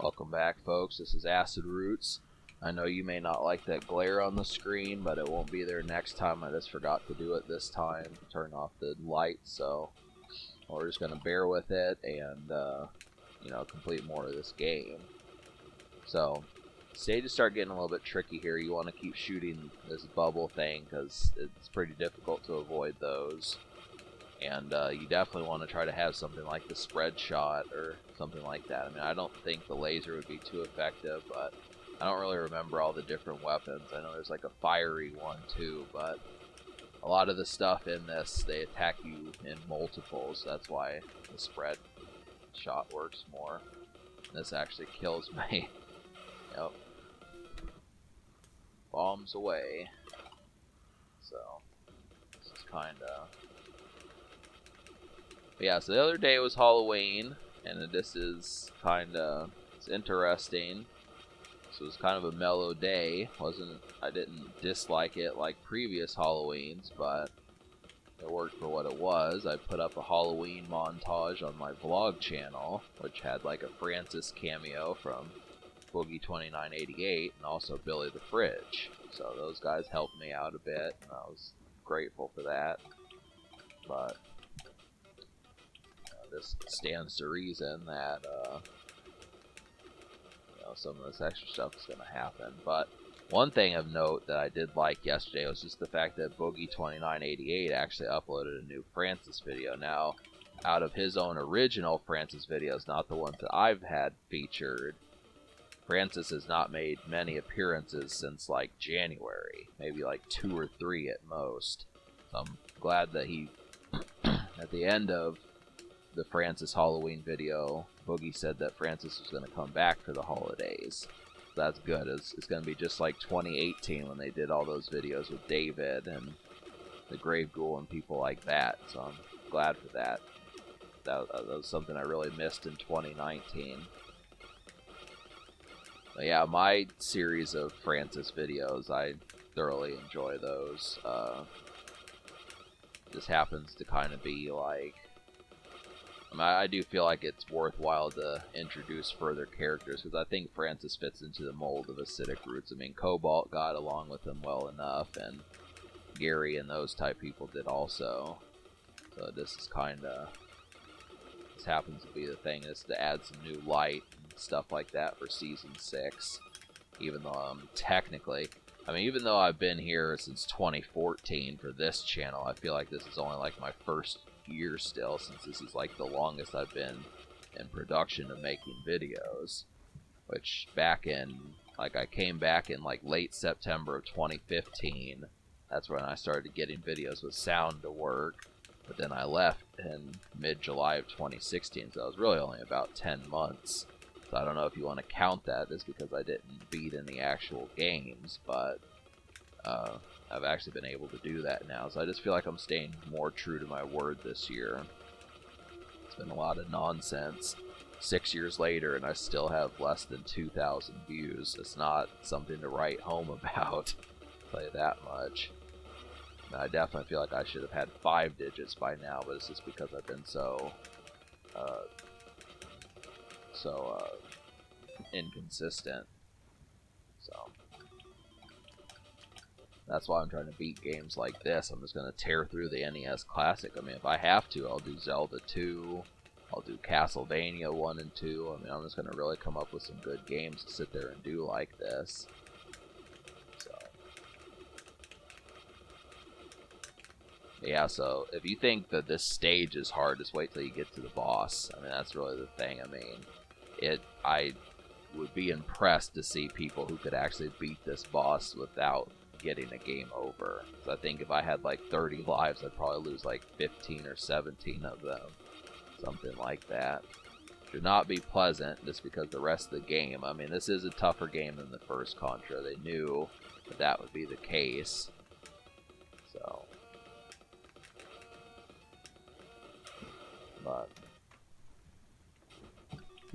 Welcome back, folks. This is Acid Roots. I know you may not like that glare on the screen, but it won't be there next time. I just forgot to do it this time. Turn off the light, so we're just gonna bear with it and complete more of this game. So stages start getting a little bit tricky here. You want to keep shooting this bubble thing because it's pretty difficult to avoid those. And you definitely want to try to have something like the spread shot or something like that. I mean, I don't think the laser would be too effective, but I don't really remember all the different weapons. I know there's like a fiery one too, but a lot of the stuff in this, they attack you in multiples. That's why the spread shot works more. This actually kills me. Yep. Bombs away. So, this is kind of... Yeah, so the other day was Halloween, and this is kind of, it's interesting. So it was kind of a mellow day. I didn't dislike it like previous Halloweens, but it worked for what it was. I put up a Halloween montage on my vlog channel, which had like a Francis cameo from Boogie2988 and also Billy the Fridge. So those guys helped me out a bit, and I was grateful for that. But this stands to reason that some of this extra stuff is going to happen. But one thing of note that I did like yesterday was just the fact that Boogie2988 actually uploaded a new Francis video. Now, out of his own original Francis videos, not the ones that I've had featured, Francis has not made many appearances since like January, maybe like 2 or 3 at most. So I'm glad that he, at the end of the Francis Halloween video, Boogie said that Francis was going to come back for the holidays. So that's good. It's going to be just like 2018 when they did all those videos with David and the Grave Ghoul and people like that. So I'm glad for that. That was something I really missed in 2019. But yeah, my series of Francis videos, I thoroughly enjoy those. This happens to kind of be like, I do feel like it's worthwhile to introduce further characters because I think Francis fits into the mold of Acidic Roots. I mean, Cobalt got along with him well enough, and Gary and those type people did also. So this is kind of, this happens to be the thing, is to add some new light and stuff like that for Season 6. Even though technically, even though I've been here since 2014 for this channel, I feel like this is only like my first year still, since this is like the longest I've been in production of making videos. Which back in, like, I came back in like late September of 2015. That's when I started getting videos with sound to work. But then I left in mid-July of 2016, so it was really only about 10 months. So I don't know if you want to count that as because I didn't beat any actual games, but I've actually been able to do that now, so I just feel like I'm staying more true to my word this year. It's been a lot of nonsense 6 years later, and I still have less than 2,000 views. It's not something to write home about, I'll tell you that much. And I definitely feel like I should have had 5 digits by now, but it's just because I've been so inconsistent. So that's why I'm trying to beat games like this. I'm just going to tear through the NES Classic. I mean, if I have to, I'll do Zelda 2. I'll do Castlevania 1 and 2. I mean, I'm just going to really come up with some good games to sit there and do like this. So, yeah, so if you think that this stage is hard, just wait till you get to the boss. I mean, that's really the thing. I mean, I would be impressed to see people who could actually beat this boss without getting a game over. So I think if I had like 30 lives, I'd probably lose like 15 or 17 of them. Something like that. Should not be pleasant just because the rest of the game, I mean, this is a tougher game than the first Contra. They knew that would be the case. So, but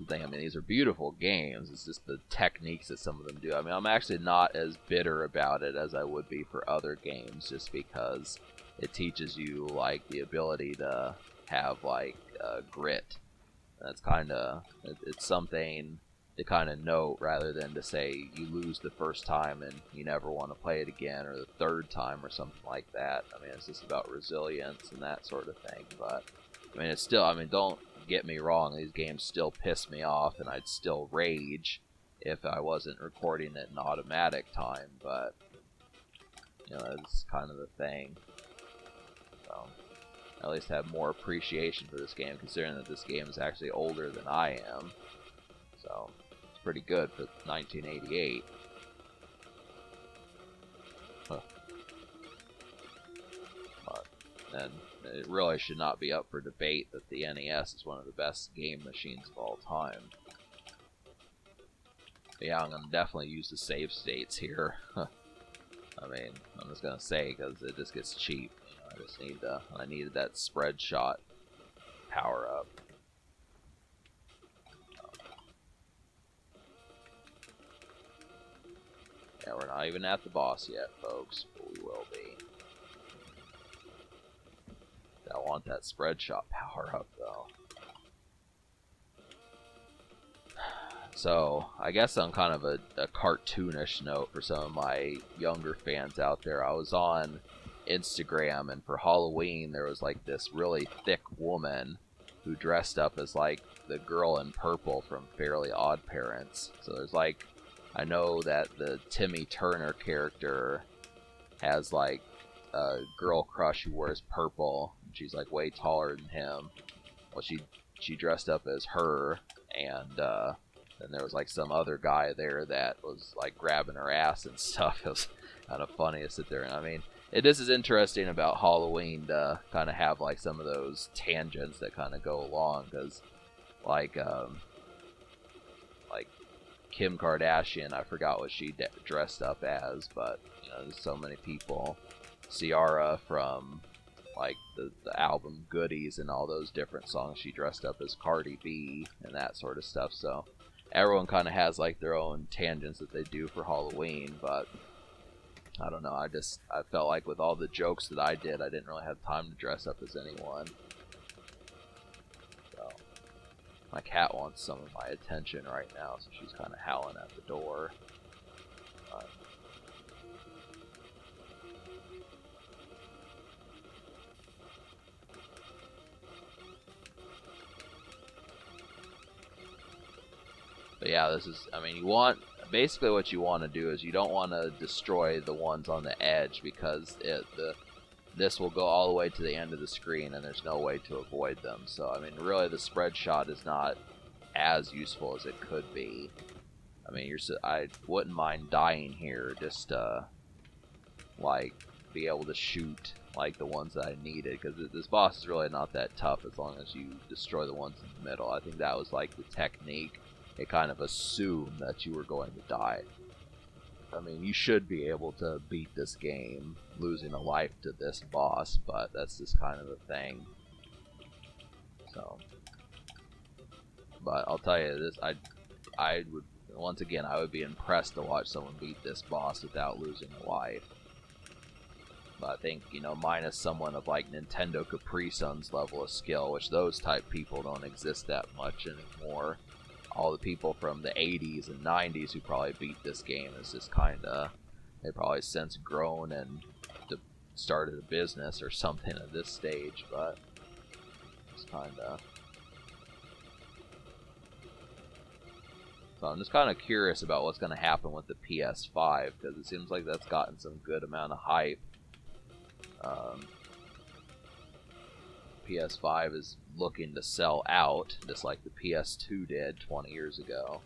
thing. I mean, these are beautiful games. It's just the techniques that some of them do. I mean, I'm actually not as bitter about it as I would be for other games, just because it teaches you like the ability to have like grit. That's kind of, it's something to kind of note, rather than to say you lose the first time and you never want to play it again, or the third time or something like that. I mean, it's just about resilience and that sort of thing. But I mean, it's still, I mean, don't get me wrong, these games still piss me off and I'd still rage if I wasn't recording it in automatic time, but you know, that's kind of the thing. So I at least have more appreciation for this game, considering that this game is actually older than I am. So it's pretty good for 1988. Huh. But then it really should not be up for debate that the NES is one of the best game machines of all time. But yeah, I'm going to definitely use the save states here. I mean, I'm just going to say, because it just gets cheap. You know, I just need I needed that spread shot power up. Yeah, we're not even at the boss yet, folks, but we will be. I want that spread shot power up, though. So, I guess on kind of a cartoonish note for some of my younger fans out there, I was on Instagram, and for Halloween, there was like this really thick woman who dressed up as like the girl in purple from Fairly Odd Parents. So there's like, I know that the Timmy Turner character has like a girl crush who wears purple. She's like way taller than him. Well, she dressed up as her, and then there was like some other guy there that was like grabbing her ass and stuff. It was kind of funny to sit there, and I mean, this is interesting about Halloween to kind of have like some of those tangents that kind of go along, because like Kim Kardashian, I forgot what she dressed up as, but you know, there's so many people. Ciara from like the album Goodies and all those different songs, she dressed up as Cardi B and that sort of stuff. So everyone kind of has like their own tangents that they do for Halloween, but I don't know, I felt like with all the jokes that I did, I didn't really have time to dress up as anyone. So my cat wants some of my attention right now, so she's kind of howling at the door. But yeah, this is, I mean, basically what you want to do is you don't want to destroy the ones on the edge, because this will go all the way to the end of the screen and there's no way to avoid them. So, I mean, really the spread shot is not as useful as it could be. I mean, I wouldn't mind dying here just to, like, be able to shoot, like, the ones that I needed, because this boss is really not that tough as long as you destroy the ones in the middle. I think that was, like, the technique. It kind of assumed that you were going to die. I mean, you should be able to beat this game losing a life to this boss, but that's just kind of the thing. So, but I'll tell you this, I would, once again, I would be impressed to watch someone beat this boss without losing a life. But I think, you know, minus someone of like Nintendo Capri Sun's level of skill, which those type people don't exist that much anymore. All the people from the 80s and 90s who probably beat this game is just kind of, they probably since grown and started a business or something at this stage, but it's kind of. So I'm just kind of curious about what's going to happen with the PS5, because it seems like that's gotten some good amount of hype. PS5 is looking to sell out, just like the PS2 did 20 years ago.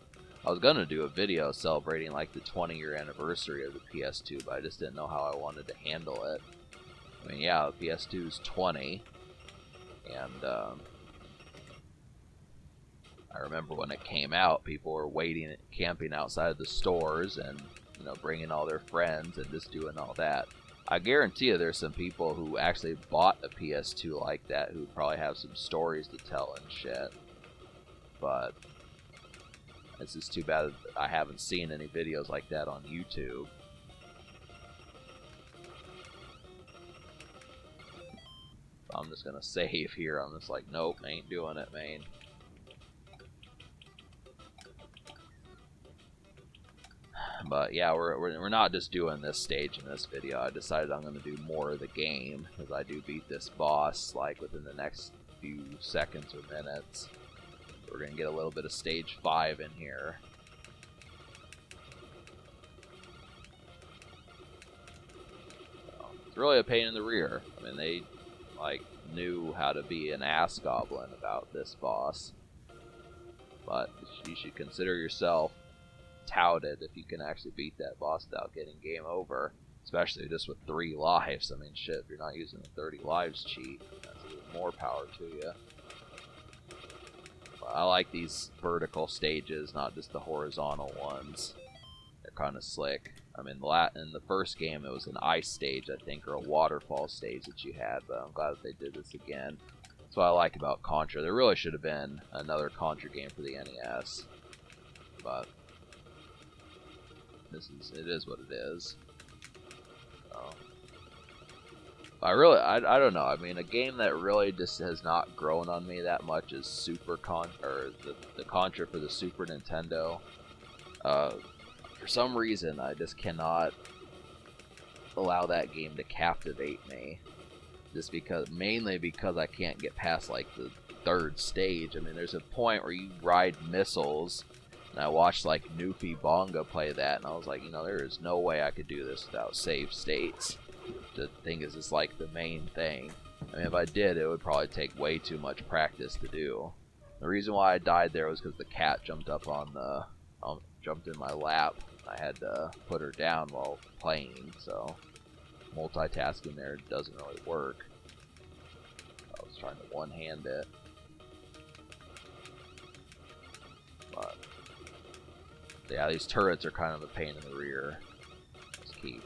I was going to do a video celebrating like the 20-year anniversary of the PS2, but I just didn't know how I wanted to handle it. I mean, yeah, the PS2 is 20, and I remember when it came out, people were waiting, camping outside of the stores, and you know, bringing all their friends and just doing all that. I guarantee you there's some people who actually bought a PS2 like that who probably have some stories to tell and shit. But it's just too bad I haven't seen any videos like that on YouTube. I'm just gonna save here. I'm just like, nope, ain't doing it, man. But yeah, we're not just doing this stage in this video. I decided I'm going to do more of the game, because I do beat this boss like within the next few seconds or minutes. We're going to get a little bit of stage 5 in here. So, it's really a pain in the rear. I mean, they like knew how to be an ass goblin about this boss. But you should consider yourself touted if you can actually beat that boss without getting game over, especially just with 3 lives. I mean, shit, if you're not using the 30 lives cheat, that's a little more power to you. But I like these vertical stages, not just the horizontal ones. They're kind of slick. I mean, in the first game it was an ice stage, I think, or a waterfall stage that you had, but I'm glad that they did this again. That's what I like about Contra. There really should have been another Contra game for the NES, but it is what it is. So, I don't know. I mean, a game that really just has not grown on me that much is the Contra for the Super Nintendo. For some reason, I just cannot allow that game to captivate me. Just mainly because I can't get past like the 3rd stage. I mean, there's a point where you ride missiles. And I watched like Newfie Bonga play that, and I was like, you know, there is no way I could do this without save states. The thing is, it's like the main thing. I mean, if I did, it would probably take way too much practice to do. The reason why I died there was because the cat jumped up on jumped in my lap. I had to put her down while playing, so multitasking there doesn't really work. I was trying to one-hand it, but yeah, these turrets are kind of a pain in the rear. Just keep.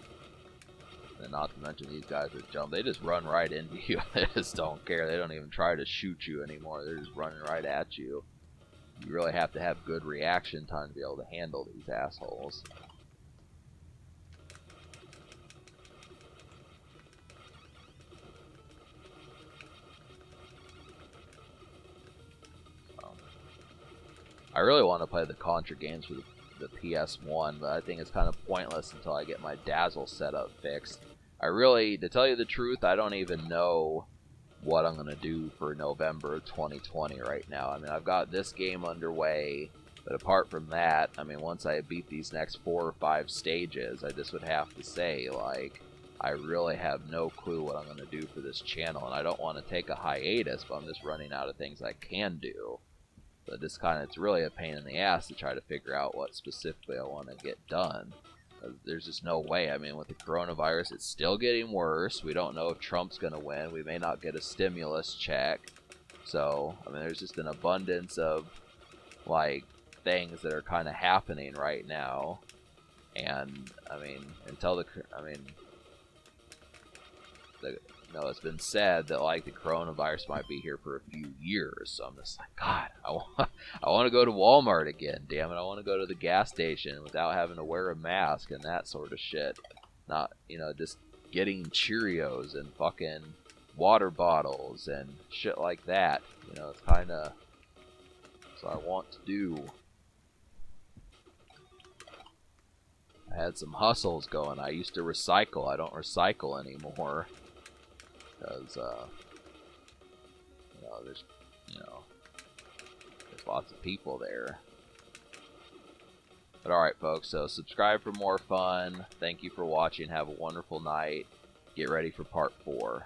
And not to mention these guys that jump, they just run right into you. They just don't care. They don't even try to shoot you anymore. They're just running right at you. You really have to have good reaction time to be able to handle these assholes. I really want to play the Contra games for the PS1, but I think it's kind of pointless until I get my Dazzle setup fixed. To tell you the truth, I don't even know what I'm going to do for November 2020 right now. I mean, I've got this game underway, but apart from that, I mean, once I beat these next 4 or 5 stages, I just would have to say, like, I really have no clue what I'm going to do for this channel, and I don't want to take a hiatus, but I'm just running out of things I can do. So it's really a pain in the ass to try to figure out what specifically I want to get done. There's just no way. I mean, with the coronavirus, it's still getting worse. We don't know if Trump's going to win. We may not get a stimulus check. So, I mean, there's just an abundance of, like, things that are kind of happening right now. And, I mean, it's been said that, like, the coronavirus might be here for a few years. So I'm just like, God, I want to go to Walmart again. Damn it, I want to go to the gas station without having to wear a mask and that sort of shit. Not, just getting Cheerios and fucking water bottles and shit like that. It's kind of what I want to do. I had some hustles going. I used to recycle. I don't recycle anymore. Because, there's lots of people there. But alright, folks, so subscribe for more fun. Thank you for watching. Have a wonderful night. Get ready for part 4.